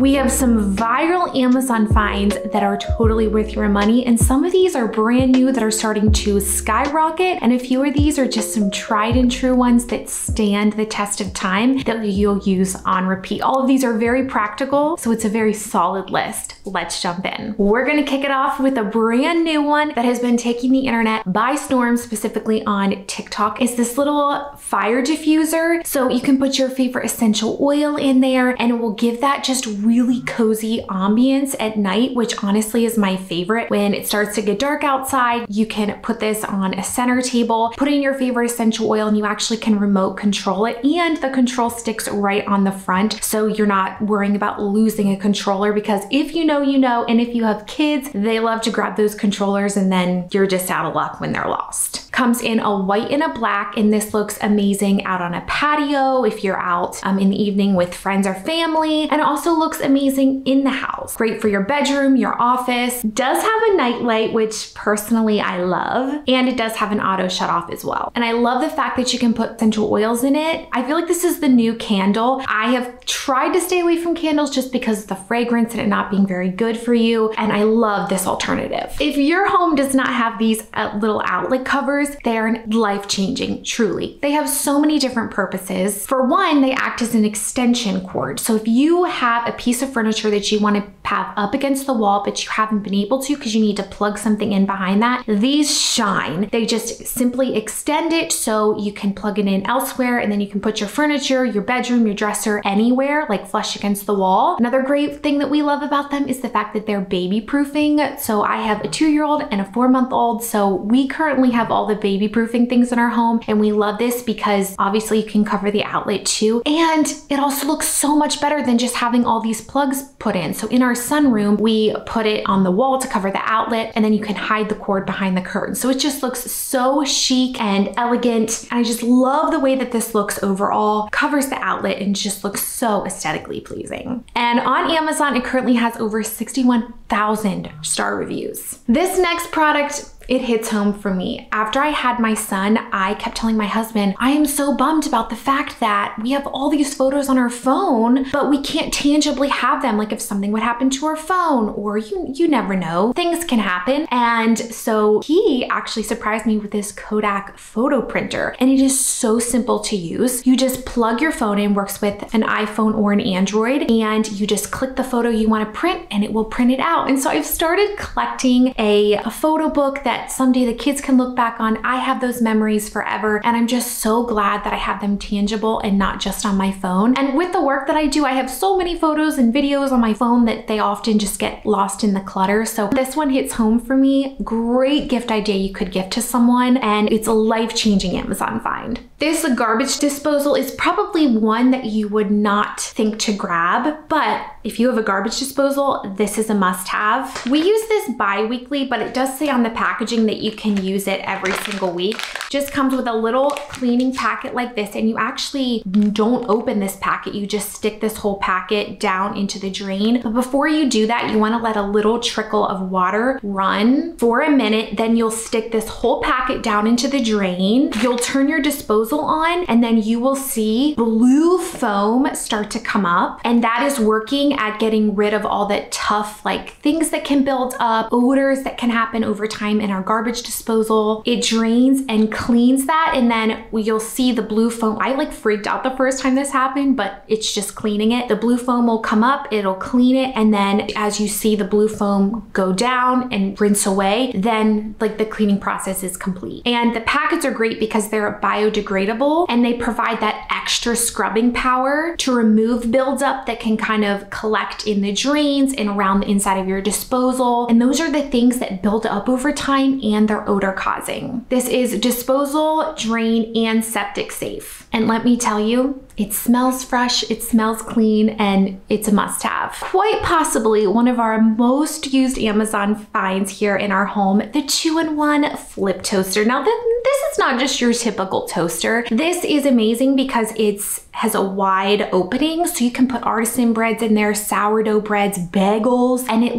We have some viral Amazon finds that are totally worth your money, and some of these are brand new that are starting to skyrocket, and a few of these are just some tried and true ones that stand the test of time that you'll use on repeat. All of these are very practical, so it's a very solid list. Let's jump in. We're gonna kick it off with a brand new one that has been taking the internet by storm, specifically on TikTok. It's this little fire diffuser. So you can put your favorite essential oil in there and it will give that just really cozy ambience at night, which honestly is my favorite. When it starts to get dark outside, you can put this on a center table, put in your favorite essential oil, and you actually can remote control it, and the control sticks right on the front, so you're not worrying about losing a controller, because if you know, you know, and if you have kids, they love to grab those controllers and then you're just out of luck when they're lost. Comes in a white and a black, and this looks amazing out on a patio if you're out in the evening with friends or family, and it also looks amazing in the house. Great for your bedroom, your office. Does have a night light, which personally I love, and it does have an auto shut off as well. And I love the fact that you can put essential oils in it. I feel like this is the new candle. I have tried to stay away from candles just because of the fragrance and it not being very good for you, and I love this alternative. If your home does not have these little outlet covers, they are life-changing, truly. They have so many different purposes. For one, they act as an extension cord. So if you have a piece of furniture that you want to have up against the wall, but you haven't been able to because you need to plug something in behind that, these shine. They just simply extend it so you can plug it in elsewhere, and then you can put your furniture, your bedroom, your dresser, anywhere, like flush against the wall. Another great thing that we love about them is the fact that they're baby proofing. So I have a 2-year-old and a 4-month-old, so we currently have all the baby proofing things in our home, and we love this because obviously you can cover the outlet too, and it also looks so much better than just having all these plugs put in. So in our sunroom, we put it on the wall to cover the outlet, and then you can hide the cord behind the curtain. So it just looks so chic and elegant, and I just love the way that this looks overall. Covers the outlet and just looks so aesthetically pleasing. And on Amazon, it currently has over 61,000 star reviews. This next product, it hits home for me. After I had my son, I kept telling my husband, I am so bummed about the fact that we have all these photos on our phone, but we can't tangibly have them. Like if something would happen to our phone, or you never know, things can happen. And so he actually surprised me with this Kodak photo printer, and it is so simple to use. You just plug your phone in, works with an iPhone or an Android, and you just click the photo you want to print and it will print it out. And so I've started collecting a photo book that someday the kids can look back on. I have those memories forever, and I'm just so glad that I have them tangible and not just on my phone. And with the work that I do, I have so many photos and videos on my phone that they often just get lost in the clutter. So this one hits home for me. Great gift idea you could gift to someone, and it's a life-changing Amazon find. This garbage disposal is probably one that you would not think to grab, but if you have a garbage disposal, this is a must-have. We use this bi-weekly, but it does say on the packaging that you can use it every single week. Just comes with a little cleaning packet like this, and you actually don't open this packet. You just stick this whole packet down into the drain. But before you do that, you want to let a little trickle of water run for a minute. Then you'll stick this whole packet down into the drain. You'll turn your disposal on, and then you will see blue foam start to come up, and that is working at getting rid of all the tough things that can build up, odors that can happen over time in our garbage disposal. It drains and cleans that, and then you'll see the blue foam. I freaked out the first time this happened, but it's just cleaning it. The blue foam will come up, it'll clean it, and then as you see the blue foam go down and rinse away, then the cleaning process is complete. And the packets are great because they're biodegradable, and they provide that extra scrubbing power to remove buildup that can kind of collect in the drains and around the inside of your disposal. And those are the things that build up over time, and they're odor causing. This is disposal, drain, and septic safe. And let me tell you, it smells fresh, it smells clean, and it's a must-have. Quite possibly one of our most used Amazon finds here in our home, the 2-in-1 flip toaster. Now this is not just your typical toaster. This is amazing because it has a wide opening, so you can put artisan breads in there, sourdough breads, bagels, and it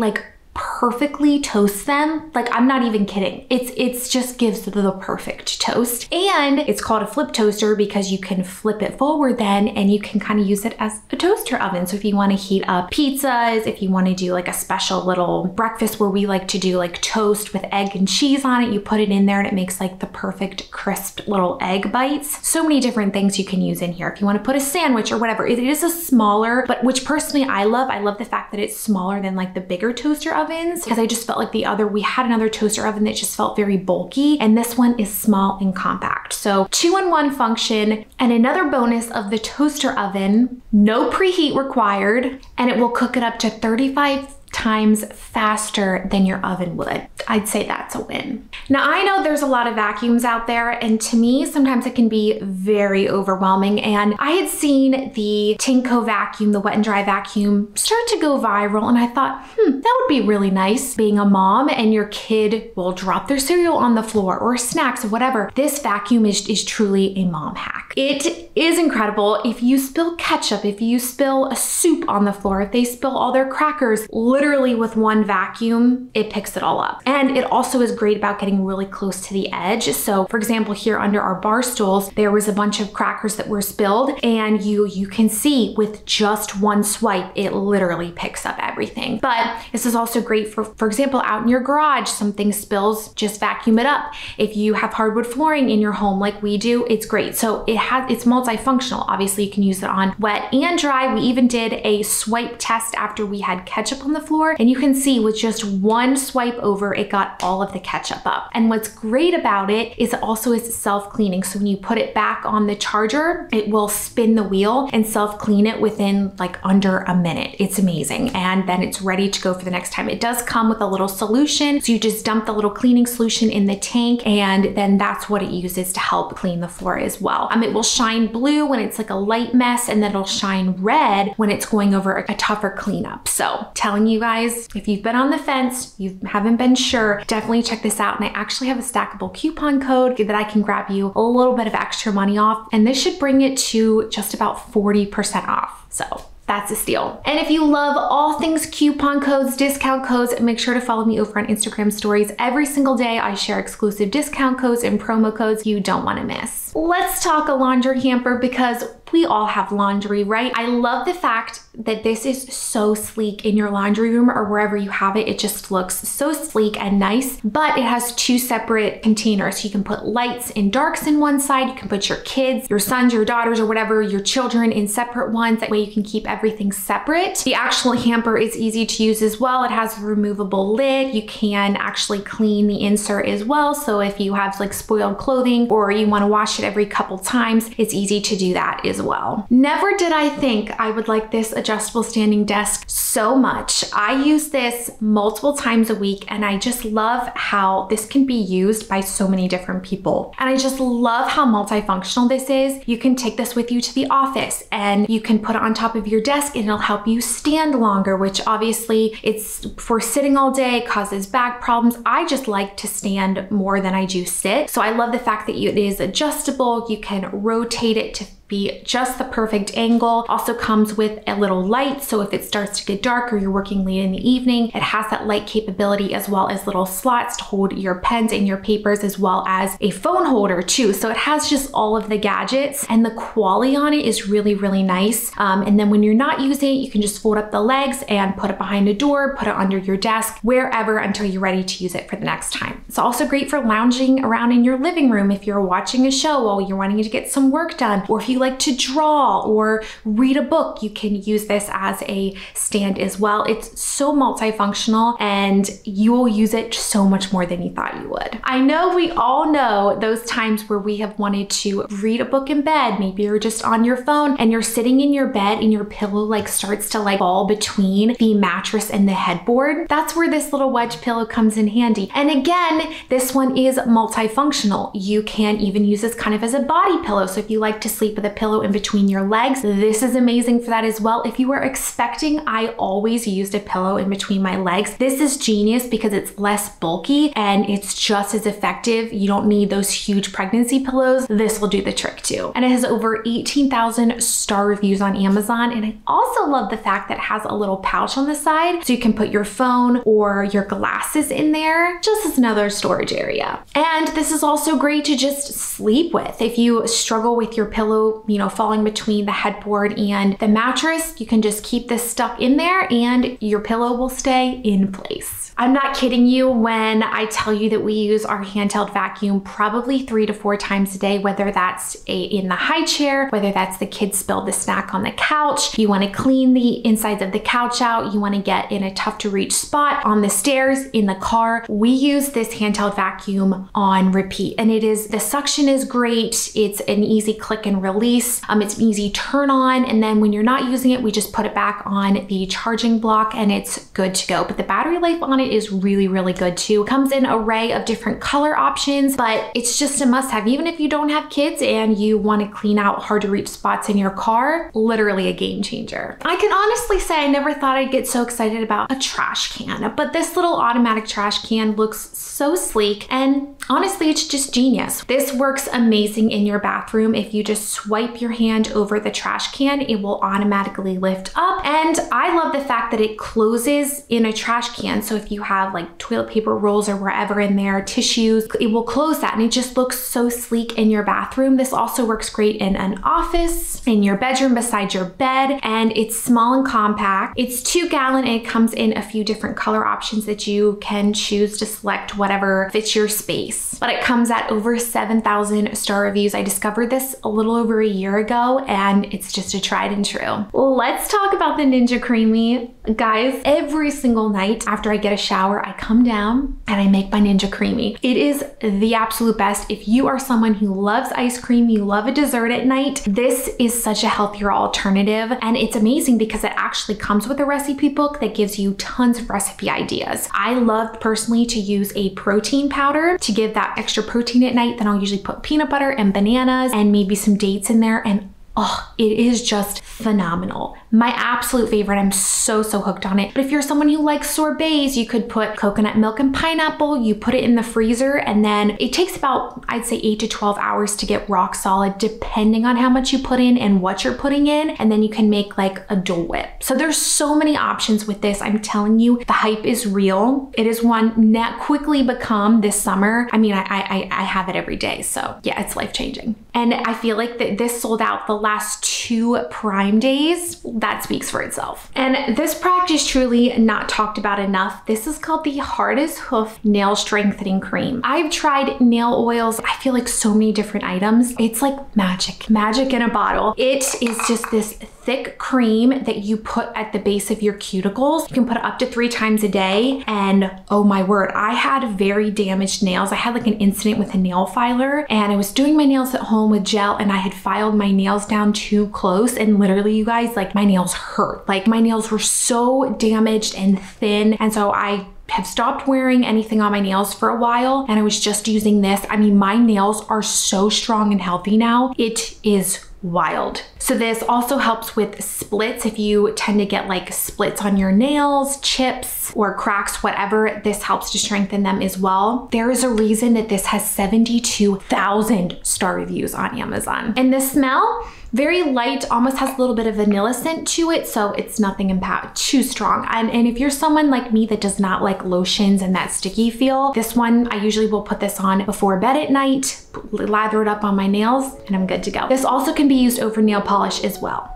perfectly toasts them. Like, I'm not even kidding. It's just gives the perfect toast. And it's called a flip toaster because you can flip it forward then, and you can kind of use it as a toaster oven. So if you want to heat up pizzas, if you want to do like a special little breakfast where we like to do like toast with egg and cheese on it, you put it in there and it makes like the perfect crisp little egg bites. So many different things you can use in here. If you want to put a sandwich or whatever, it is a smaller, but which personally I love. I love the fact that it's smaller than like the bigger toaster ovens, because I just felt like we had another toaster oven that just felt very bulky, and this one is small and compact. So 2-in-1 function. And another bonus of the toaster oven, no preheat required, and it will cook it up to 35 times faster than your oven would. I'd say that's a win. Now, I know there's a lot of vacuums out there, and to me, sometimes it can be very overwhelming. And I had seen the Tino Vacuum, the wet and dry vacuum, start to go viral, and I thought, that would be really nice being a mom and your kid will drop their cereal on the floor or snacks or whatever. This vacuum is truly a mom hack. It is incredible. If you spill ketchup, if you spill a soup on the floor, if they spill all their crackers, literally with one vacuum, it picks it all up. And it also is great about getting really close to the edge. So for example, here under our bar stools, there was a bunch of crackers that were spilled, and you can see with just one swipe, it literally picks up everything. But this is also great for example, out in your garage, something spills, just vacuum it up. If you have hardwood flooring in your home like we do, it's great. So it's multifunctional. Obviously you can use it on wet and dry. We even did a swipe test after we had ketchup on the floor, and you can see with just one swipe over, it got all of the ketchup up. And what's great about it is also is self-cleaning. So when you put it back on the charger, it will spin the wheel and self-clean it within like under a minute. It's amazing. And then it's ready to go for the next time. It does come with a little solution. So you just dump the little cleaning solution in the tank, and then that's what it uses to help clean the floor as well. It will shine blue when it's like a light mess, and then it'll shine red when it's going over a tougher cleanup. So telling you guys, if you've been on the fence, you haven't been sure, definitely check this out. And I actually have a stackable coupon code that I can grab you a little bit of extra money off, and this should bring it to just about 40% off. So that's a steal. And if you love all things coupon codes, discount codes, make sure to follow me over on Instagram stories. Every single day I share exclusive discount codes and promo codes you don't want to miss. Let's talk a laundry hamper, because we all have laundry, right? I love the fact that this is so sleek in your laundry room or wherever you have it. It just looks so sleek and nice, but it has two separate containers. You can put lights and darks in one side. You can put your kids, your sons, your daughters, or whatever, your children in separate ones. That way you can keep everything separate. The actual hamper is easy to use as well. It has a removable lid. You can actually clean the insert as well. So if you have like spoiled clothing or you want to wash it every couple times, it's easy to do that as well. Never did I think I would like this adjustable standing desk so much. I use this multiple times a week, and I just love how this can be used by so many different people. And I just love how multifunctional this is. You can take this with you to the office, and you can put it on top of your desk, and it'll help you stand longer, which obviously it's for sitting all day, causes back problems. I just like to stand more than I do sit. So I love the fact that it is adjustable. You can rotate it to be just the perfect angle. Also comes with a little light, so if it starts to get dark or you're working late in the evening, it has that light capability, as well as little slots to hold your pens and your papers, as well as a phone holder too. So it has just all of the gadgets, and the quality on it is really, really nice. And then when you're not using it, you can just fold up the legs and put it behind a door, put it under your desk, wherever, until you're ready to use it for the next time. It's also great for lounging around in your living room if you're watching a show while you're wanting to get some work done, or if you like to draw or read a book, you can use this as a stand as well. It's so multifunctional, and you will use it so much more than you thought you would. I know we all know those times where we have wanted to read a book in bed. Maybe you're just on your phone and you're sitting in your bed and your pillow like starts to like fall between the mattress and the headboard. That's where this little wedge pillow comes in handy. And again, this one is multifunctional. You can even use this kind of as a body pillow. So if you like to sleep with a pillow in between your legs, this is amazing for that as well. If you were expecting I always used a pillow pillow in between my legs. This is genius because it's less bulky and it's just as effective. You don't need those huge pregnancy pillows. This will do the trick too. And it has over 18,000 star reviews on Amazon. And I also love the fact that it has a little pouch on the side so you can put your phone or your glasses in there, just as another storage area. And this is also great to just sleep with. If you struggle with your pillow, you know, falling between the headboard and the mattress, you can just keep this stuck in there and your pillow will stay in place. I'm not kidding you when I tell you that we use our handheld vacuum probably 3 to 4 times a day, whether that's in the high chair, whether that's the kids spilled the snack on the couch, you want to clean the insides of the couch out, you want to get in a tough to reach spot, on the stairs, in the car. We use this handheld vacuum on repeat, and the suction is great. It's an easy click and release. It's an easy turn on, and then when you're not using it, we just put it back on the charging block and it's good to go. But the battery life on it is really, really good too. It comes in an array of different color options, but it's just a must-have. Even if you don't have kids and you want to clean out hard to reach spots in your car, literally a game changer. I can honestly say I never thought I'd get so excited about a trash can, but this little automatic trash can looks so sleek, and honestly, it's just genius. This works amazing in your bathroom. If you just swipe your hand over the trash can, it will automatically lift up. And I love the fact that it closes in a trash can. So if you have like toilet paper rolls or wherever in there, tissues, it will close that and it just looks so sleek in your bathroom. This also works great in an office, in your bedroom beside your bed, and it's small and compact. It's 2 gallon and it comes in a few different color options that you can choose to select whatever fits your space. But it comes at over 7,000 star reviews. I discovered this a little over a year ago and it's just a tried and true. Let's talk about the Ninja Creami. Guys, every single night after I get a shower, I come down and I make my Ninja Creami. It is the absolute best. If you are someone who loves ice cream, you love a dessert at night, this is such a healthier alternative. And it's amazing because it actually comes with a recipe book that gives you tons of recipe ideas. I love personally to use a protein powder to give that extra protein at night. Then I'll usually put peanut butter and bananas and maybe some dates in there, and oh, it is just phenomenal. My absolute favorite. I'm so hooked on it. But if you're someone who likes sorbets, you could put coconut milk and pineapple, you put it in the freezer, and then it takes about, I'd say 8 to 12 hours to get rock solid, depending on how much you put in and what you're putting in. And then you can make like a Dole Whip. So there's so many options with this. I'm telling you, the hype is real. It is one that quickly become this summer. I mean, I have it every day. So yeah, it's life-changing. And I feel like that this sold out the last 2 Prime days. That speaks for itself. And this product is truly not talked about enough. This is called the Hardest Hoof Nail Strengthening Cream. I've tried nail oils, I feel like so many different items. It's like magic in a bottle. It is just this thick cream that you put at the base of your cuticles. You can put it up to 3 times a day. And oh my word, I had very damaged nails. I had like an incident with a nail filer and I was doing my nails at home with gel and I had filed my nails down too close, and literally, you guys, like my nails hurt. Like my nails were so damaged and thin. And so I have stopped wearing anything on my nails for a while and I was just using this. I mean, my nails are so strong and healthy now. It is wild. So this also helps with splits. If you tend to get like splits on your nails, chips, or cracks, whatever, this helps to strengthen them as well. There is a reason that this has 72,000 star reviews on Amazon. And the smell, very light, almost has a little bit of vanilla scent to it, so it's nothing too strong. And if you're someone like me that does not like lotions and that sticky feel, this one, I usually will put this on before bed at night, lather it up on my nails, and I'm good to go. This also can be used over nail polish as well.